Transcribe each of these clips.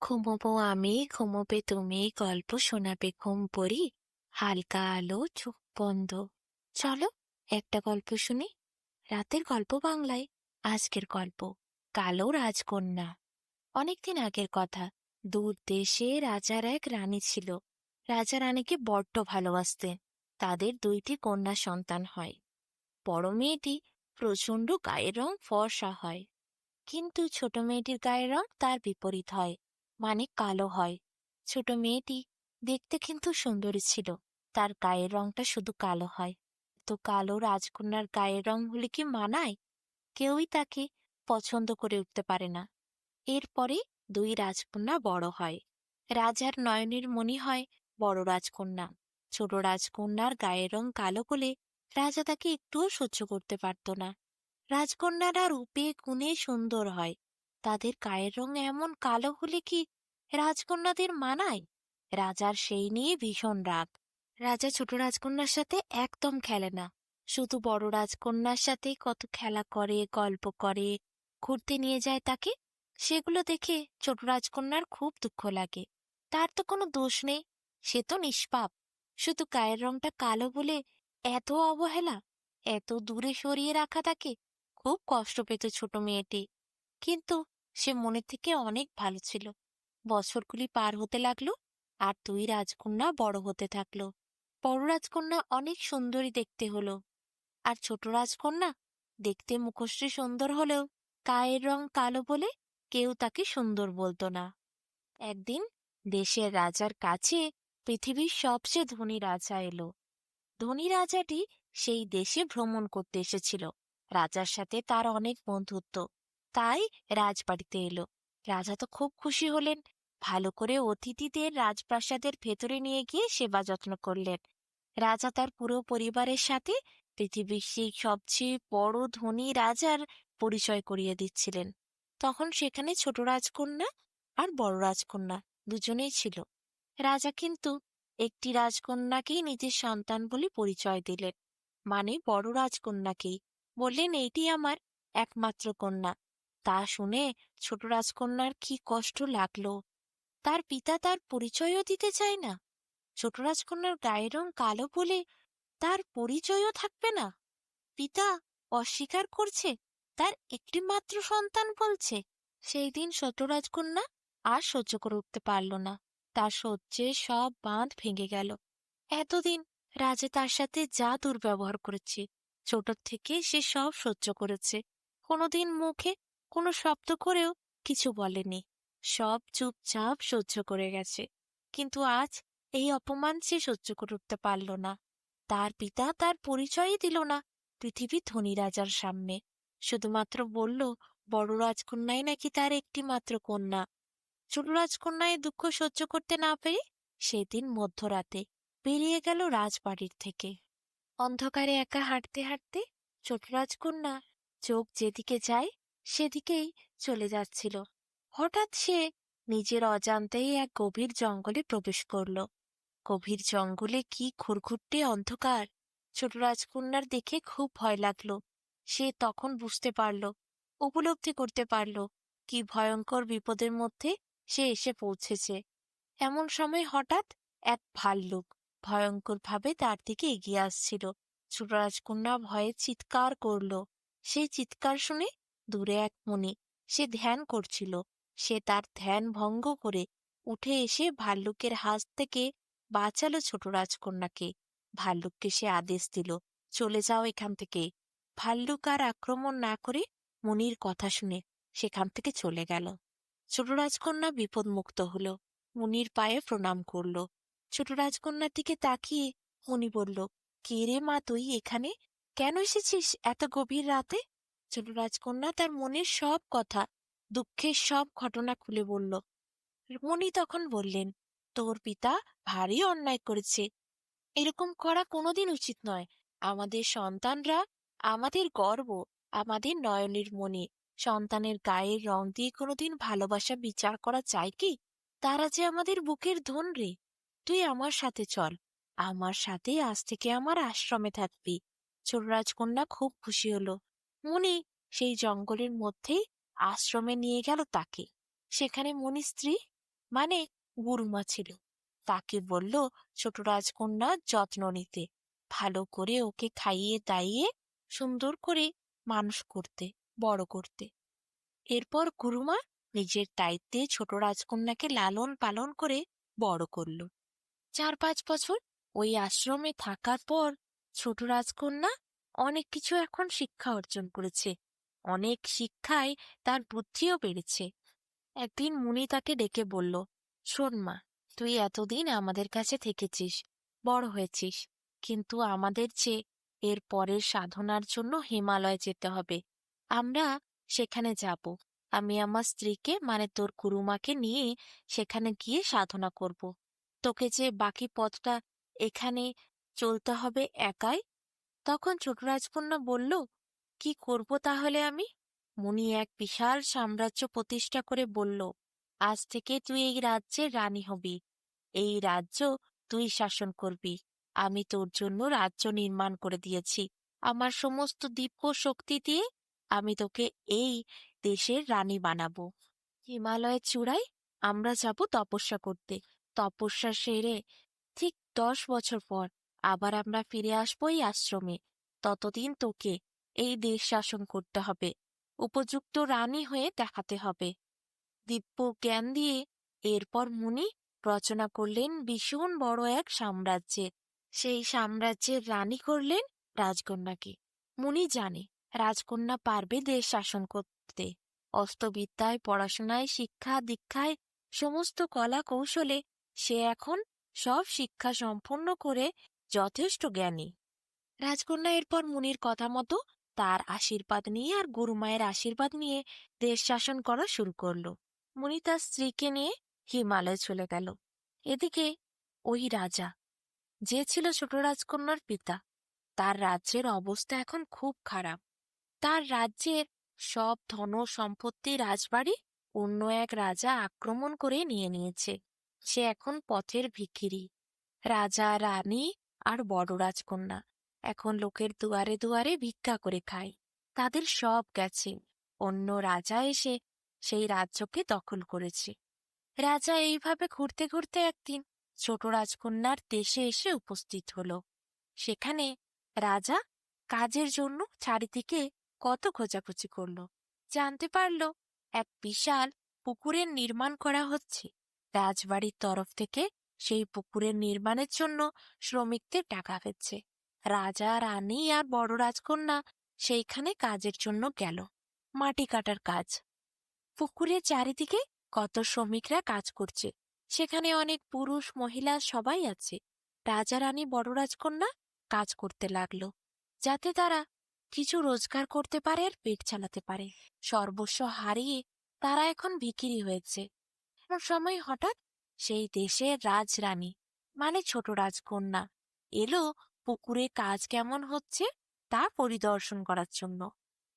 ঘুমোবো আমি, ঘুমোবে তুমি, গল্প শোনাবে ঘুম পড়ি, হালকা আলো, চোখ বন্ধ। চলো একটা গল্প শুনি। রাতের গল্প বাংলায়। আজকের গল্প কালো রাজকন্যা। অনেকদিন আগের কথা। দূর দেশে রাজার এক রানী ছিল। রাজা রানীকে বড্ড ভালোবাসতেন। তাদের দুইটি কন্যা সন্তান হয়। বড় মেয়েটি প্রচন্ড গায়ের রং ফর্সা হয়, কিন্তু ছোট মেয়েটির গায়ের রং তার বিপরীত হয়, মানে কালো হয়। ছোট মেয়েটি দেখতে কিন্তু সুন্দরী ছিল, তার গায়ের রংটা শুধু কালো হয়। তো কালো রাজকন্যার গায়ের রং হলে কি মানায়? কেউই তাকে পছন্দ করে উঠতে পারে না। এরপরে দুই রাজকন্যা বড় হয়। রাজার নয়নের মণি হয় বড় রাজকন্যা। ছোট রাজকন্যার গায়ের রং কালো বলে রাজা তাকে একটুও সহ্য করতে পারত না। রাজকন্যারা রূপে গুণে সুন্দর হয়, তাদের গায়ের রং এমন কালো হলে কি রাজকন্যাদের মানায়? রাজার সেই নিয়ে ভীষণ রাগ। রাজা ছোট রাজকন্যার সাথে একদম খেলে না, শুধু বড় রাজকন্যার সাথে কত খেলা করে, গল্প করে, ঘুরতে নিয়ে যায় তাকে। সেগুলো দেখে ছোট রাজকন্যার খুব দুঃখ লাগে। তার তো কোনো দোষ নেই, সে তো নিষ্পাপ। শুধু গায়ের রংটা কালো বলে এত অবহেলা, এত দূরে সরিয়ে রাখা তাকে। খুব কষ্ট পেত ছোট মেয়েটি, কিন্তু সে মনে থেকে অনেক ভালো ছিল। বছরগুলি পার হতে লাগলো, আর দুই রাজকন্যা বড় হতে থাকলো। বড় রাজকন্যা অনেক সুন্দরী দেখতে হলো, আর ছোট রাজকন্যা দেখতে মুখশ্রী সুন্দর হলেও গায়ের রং কালো বলে কেউ তাকে সুন্দর বলতো না। একদিন দেশের রাজার কাছে পৃথিবীর সবচেয়ে ধনী রাজা এলো। ধনী রাজাটি সেই দেশে ভ্রমণ করতে এসেছিল। রাজার সাথে তার অনেক বন্ধুত্ব, তাই রাজবাড়িতে এলো। রাজা তো খুব খুশি হলেন। ভালো করে অতিথিদের রাজপ্রাসাদের ভেতরে নিয়ে গিয়ে সেবা যত্ন করলেন। রাজা তার পুরো পরিবারের সাথে পৃথিবীর সেই সবচেয়ে বড় ধনী রাজার পরিচয় করিয়ে দিচ্ছিলেন। তখন সেখানে ছোট রাজকন্যা আর বড় রাজকন্যা দুজনেই ছিল। রাজা কিন্তু একটি রাজকন্যাকেই নিজের সন্তান বলে পরিচয় দিলেন, মানে বড় রাজকন্যাকেই। বললেন, এইটি আমার একমাত্র কন্যা। তা শুনে ছোট রাজকন্যার কি কষ্ট লাগলো। তার পিতা তার পরিচয়ও দিতে চায় না। ছোট রাজকন্যার গায়ের রং কালো বলে তার পরিচয়ও থাকবে না। পিতা অস্বীকার করছে, তার একটি মাত্র সন্তান বলছে। সেই দিন ছোট রাজকন্যা আর সহ্য করে উঠতে পারল না। তার সহ্যে সব বাঁধ ভেঙে গেল। এতদিন রাজা তার সাথে যা দুর্ব্যবহার করেছে, ছোট থেকে সে সব সহ্য করেছে। কোনোদিন মুখে কোনো শব্দ করেও কিছু বলেনি, সব চুপচাপ সহ্য করে গেছে। কিন্তু আজ এই অপমান সে সহ্য করে উঠতে পারল না। তার পিতা তার পরিচয়ই দিল না পৃথিবীর ধনী রাজার সামনে। শুধুমাত্র বলল বড় রাজকন্যাই নাকি তার একটি মাত্র কন্যা। ছোট রাজকন্যা এই দুঃখ সহ্য করতে না পেরে সেদিন মধ্যরাতে বেরিয়ে গেল রাজবাড়ির থেকে। অন্ধকারে একা হাঁটতে হাঁটতে ছোট রাজকন্যা চোখ যেদিকে যায় সেদিকেই চলে যাচ্ছিল। হঠাৎ সে নিজের অজান্তেই এক গভীর জঙ্গলে প্রবেশ করল। গভীর জঙ্গলে কি ঘুরঘুরটে অন্ধকার! ছোট রাজকন্যার দেখে খুব ভয় লাগলো। সে তখন বুঝতে পারল, উপলব্ধি করতে পারল কি ভয়ঙ্কর বিপদের মধ্যে সে এসে পৌঁছেছে। এমন সময় হঠাৎ এক ভাল্লুক ভয়ঙ্কর ভাবে তার দিকে এগিয়ে আসছিল। ছোট রাজকন্যা ভয়ে চিৎকার করল। সেই চিৎকার শুনে দূরে এক মুনি, সে ধ্যান করছিল, সে তার ধ্যান ভঙ্গ করে উঠে এসে ভাল্লুকের হাত থেকে বাঁচালো ছোট রাজকন্যাকে। ভাল্লুককে সে আদেশ দিল, চলে যাও এখান থেকে। ভাল্লুক আর আক্রমণ না করে মুনির কথা শুনে সেখান থেকে চলে গেল। ছোট রাজকন্যা বিপদমুক্ত হলো, মুনির পায়ে প্রণাম করল। ছোট রাজকন্যার দিকে তাকিয়ে মুনি বলল, কে রে মা তুই এখানে? কেন এসেছিস এত গভীর রাতে? ছোট রাজকন্যা তার মনের সব কথা, দুঃখের সব ঘটনা খুলে বলল। মুনি তখন বললেন, তোর পিতা ভারী অন্যায় করেছে, এরকম করা কোনোদিন উচিত নয়। আমাদের সন্তানরা আমাদের গর্ব, আমাদের নয়নের মণি। সন্তানের গায়ের রং দিয়ে কোনোদিন ভালোবাসা বিচার করা যায় কি? তারা যে আমাদের বুকের ধন রে। তুই আমার সাথে চল, আমার সাথে আজ থেকে আমার আশ্রমে থাকবি। ছোট রাজকন্যা খুব খুশি হলো। মুনি সেই জঙ্গলের মধ্যেই আশ্রমে নিয়ে গেল তাকে। সেখানে মুনি স্ত্রী মানে গুরুমা ছিল। তাকে বলল ছোট রাজকন্যার যত্ন নিতে, ভালো করে ওকে খাইয়ে দাইয়ে সুন্দর করে মানুষ করতে, বড় করতে। এরপর গুরুমা নিজের দায়িত্বে ছোট রাজকন্যাকে লালন পালন করে বড় করল। 4-5 বছর ওই আশ্রমে থাকার পর ছোট রাজকন্যা অনেক কিছু এখন শিক্ষা অর্জন করেছে। অনেক শিক্ষায় তার বুদ্ধিও বেড়েছে। একদিন মুনি তাকে ডেকে বলল, শোন মা, তুই এতদিন আমাদের কাছে থেকেছিস, বড় হয়েছিস, কিন্তু আমাদের যে এর পরের সাধনার জন্য হিমালয় যেতে হবে। আমরা সেখানে যাব। আমি আমার স্ত্রীকে মানে তোর গুরুমাকে নিয়ে সেখানে গিয়ে সাধনা করব। তোকে যে বাকি পথটা এখানে চলতে হবে একাই। তখন ছোট রাজকন্যা বলল, কি করব তাহলে আমি? মুনি এক বিশাল সাম্রাজ্য প্রতিষ্ঠা করে বলল, আজ থেকে তুই এই রাজ্যের রানী হবি। এই রাজ্য তুই শাসন করবি। আমি তোর জন্য রাজ্য নির্মাণ করে দিয়েছি। আমার সমস্ত দিব্য শক্তি দিয়ে আমি তোকে এই দেশের রানী বানাবো। হিমালয়ের চূড়ায় আমরা যাব তপস্যা করতে। তপস্যা সেরে ঠিক 10 বছর পর আবার আমরা ফিরে আসবো এই আশ্রমে। ততদিন তোকে এই দেশ শাসন করতে হবে, উপযুক্ত রানী হয়ে দেখাতে হবে। দিব্য জ্ঞান দিয়ে এরপর মুনি রচনা করলেন ভীষণ বড় এক সাম্রাজ্যের। সেই সাম্রাজ্যের রানী করলেন রাজকন্যাকে। মুনি জানে রাজকন্যা পারবে দেশ শাসন করতে। অস্ত্রবিদ্যায়, পড়াশোনায়, শিক্ষা দীক্ষায়, সমস্ত কলা কৌশলে সে এখন সব শিক্ষা সম্পন্ন করে যথেষ্ট জ্ঞানী। রাজকন্যা এরপর মুনির কথা মতো তার আশীর্বাদ নিয়ে আর গুরুমায়ের আশীর্বাদ নিয়ে দেশ শাসন করা শুরু করলো। মুনি তার স্ত্রীকে নিয়ে হিমালয়ে চলে গেল। এদিকে ওই রাজা, যে ছিল ছোট রাজকন্যার পিতা, তার রাজ্যের অবস্থা এখন খুব খারাপ। তার রাজ্যের সব ধন সম্পত্তি, রাজবাড়ি অন্য এক রাজা আক্রমণ করে নিয়ে নিয়েছে। সে এখন পথের ভিখিরি। রাজা, রানী আর বড় রাজকন্যা এখন লোকের দুয়ারে দুয়ারে ভিক্ষা করে খায়। তাদের সব গেছে। অন্য রাজা এসে সেই রাজ্যকে দখল করেছে। রাজা এইভাবে ঘুরতে ঘুরতে একদিন ছোট রাজকন্যার দেশে এসে উপস্থিত হলো। সেখানে রাজা কাজের জন্য চারিদিকে কত খোঁজাখুঁজি করলো। জানতে পারল এক বিশাল পুকুরের নির্মাণ করা হচ্ছে। রাজবাড়ির তরফ থেকে সেই পুকুরের নির্মাণের জন্য শ্রমিকদের টাকা পেচ্ছে। রাজা, রানী আর বড় রাজকন্যা সেইখানে কাজের জন্য গেল। মাটি কাটার কাজ। পুকুরের চারিদিকে কত শ্রমিকরা কাজ করছে। সেখানে অনেক পুরুষ মহিলা সবাই আছে। রাজা, রানী, বড় রাজকন্যা কাজ করতে লাগলো, যাতে তারা কিছু রোজগার করতে পারে আর পেট চালাতে পারে। সর্বস্ব হারিয়ে তারা এখন ভিখিরি হয়েছে। এমন সময় হঠাৎ সেই দেশের রাজরানী মানে ছোট রাজকন্যা এলো পুকুরে কাজ কেমন হচ্ছে তা পরিদর্শন করার জন্য।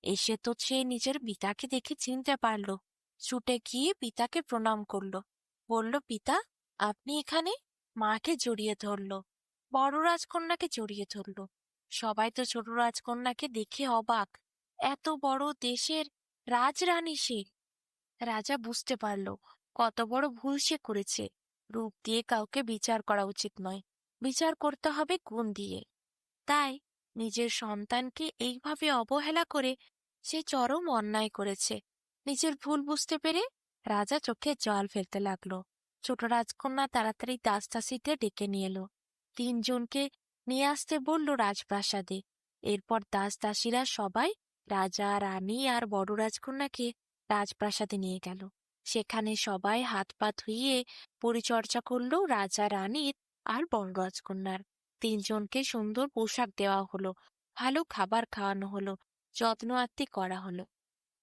এসে তো সে নিজের পিতাকে দেখে চিনতে পারলো। ছুটে গিয়ে পিতাকে প্রণাম করলো। বলল, পিতা, আপনি এখানে? মাকে জড়িয়ে ধরল, বড় রাজকন্যাকে জড়িয়ে ধরল। সবাই তো ছোট রাজকন্যাকে দেখে অবাক। এত বড় দেশের রাজরানী সে। রাজা বুঝতে পারল কত বড় ভুল সে করেছে। রূপ দিয়ে কাউকে বিচার করা উচিত নয়, বিচার করতে হবে গুণ দিয়ে। তাই নিজের সন্তানকে এইভাবে অবহেলা করে সে চরম অন্যায় করেছে। নিজের ভুল বুঝতে পেরে রাজা চোখে জল ফেলতে লাগলো। ছোট রাজকন্যা তাড়াতাড়ি দাসদাসীদের ডেকে নিয়ে এলো। 3জনকে নিয়ে আসতে বলল রাজপ্রাসাদে। এরপর দাসদাসীরা সবাই রাজা, রানী আর বড় রাজকন্যাকে রাজপ্রাসাদে নিয়ে গেল। সেখানে সবাই হাত পা ধুইয়ে পরিচর্যা করলো রাজা, রানীর আর বড় রাজকন্যার। 3জনকে সুন্দর পোশাক দেওয়া হলো, ভালো খাবার খাওয়ানো হলো, যত্ন আত্তি করা হলো।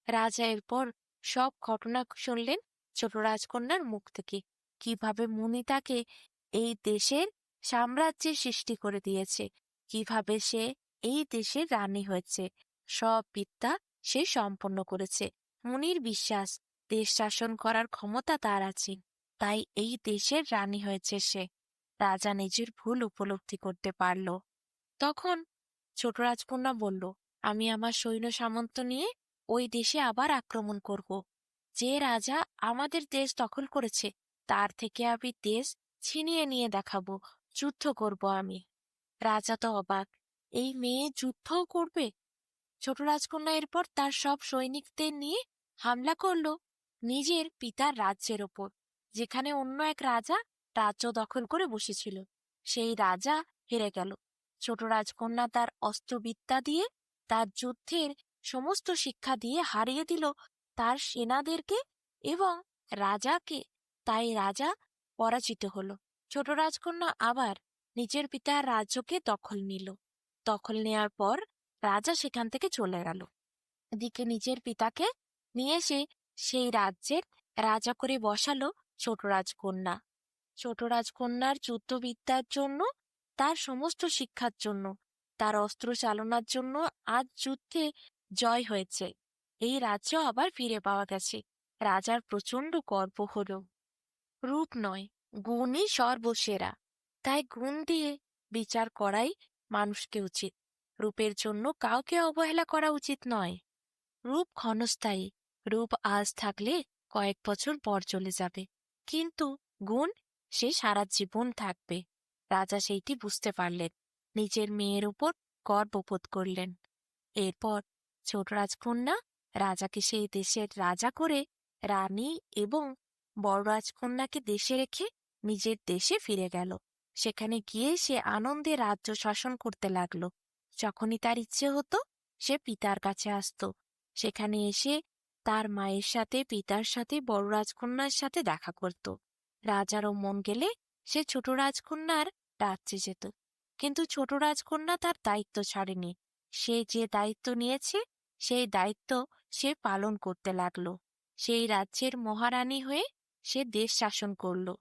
রাজা এরপর সব ঘটনা শুনলেন ছোট রাজকন্যার মুখ থেকে। কিভাবে মুনি তাকে এই দেশের সাম্রাজ্যের সৃষ্টি করে দিয়েছে, কিভাবে সে এই দেশের রানী হয়েছে। সব বিদ্যা সে সম্পন্ন করেছে। মুনির বিশ্বাস দেশ শাসন করার ক্ষমতা তার আছে, তাই এই দেশের রানী হয়েছে সে। রাজা নিজের ভুল উপলব্ধি করতে পারল। তখন ছোট রাজকন্যা বলল, আমি আমার সৈন্য সামন্ত নিয়ে ওই দেশে আবার আক্রমণ করব। যে রাজা আমাদের দেশ দখল করেছে তার থেকে আমি দেশ ছিনিয়ে নিয়ে দেখাবো, যুদ্ধ করব আমি। রাজা তো অবাক, এই মেয়ে যুদ্ধও করবে? ছোট রাজকন্যা এরপর তার সব সৈনিকদের নিয়ে হামলা করলো নিজের পিতার রাজ্যের ওপর, যেখানে অন্য এক রাজা রাজ্য দখল করে বসেছিল। সেই রাজা হেরে গেল। ছোট রাজকন্যা তার অস্ত্রবিদ্যা দিয়ে, তার যুদ্ধের সমস্ত শিক্ষা দিয়ে হারিয়ে দিল তার সেনাদেরকে এবং রাজাকে। তাই রাজা পরাজিত হলো। ছোট রাজকন্যা আবার নিজের পিতার রাজ্যকে দখল নিল। দখল নেয়ার পর রাজা সেখান থেকে চলে গেল। এদিকে নিজের পিতাকে নিয়ে এসে সেই রাজ্যের রাজা করে বসালো ছোট রাজকন্যা। ছোট রাজকন্যার যুদ্ধবিদ্যার জন্য, তার সমস্ত শিক্ষার জন্য, তার অস্ত্র চালনার জন্য আজ যুদ্ধে জয় হয়েছে। এই রাজ্য আবার ফিরে পাওয়া গেছে। রাজার প্রচন্ড গর্ব হলো। রূপ নয়, গুণই সর্বসেরা। তাই গুণ দিয়ে বিচার করাই মানুষকে উচিত। রূপের জন্য কাউকে অবহেলা করা উচিত নয়। রূপ ক্ষণস্থায়ী। রূপ আজ থাকলে কয়েক বছর পর চলে যাবে, কিন্তু গুণ সে সারা জীবন থাকবে। রাজা সেইটি বুঝতে পারলেন, নিজের মেয়ের উপর গর্ববোধ করলেন। এরপর ছোট রাজকন্যা রাজাকে সেই দেশের রাজা করে, রানী এবং বড় রাজকন্যাকে দেশে রেখে নিজের দেশে ফিরে গেল। সেখানে গিয়ে সে আনন্দে রাজ্য শাসন করতে লাগলো। যখনই তার ইচ্ছে হতো সে পিতার কাছে আসতো। সেখানে এসে তার মায়ের সাথে, পিতার সাথে, বড় রাজকন্যার সাথে দেখা করত। রাজারও মন গেলে সে ছোট রাজকন্যার রাজ্যে যেত। কিন্তু ছোট রাজকন্যা তার দায়িত্ব ছাড়েনি। সে যে দায়িত্ব নিয়েছে সেই দায়িত্ব সে পালন করতে লাগলো। সেই রাজ্যের মহারানী হয়ে সে দেশ শাসন করলো।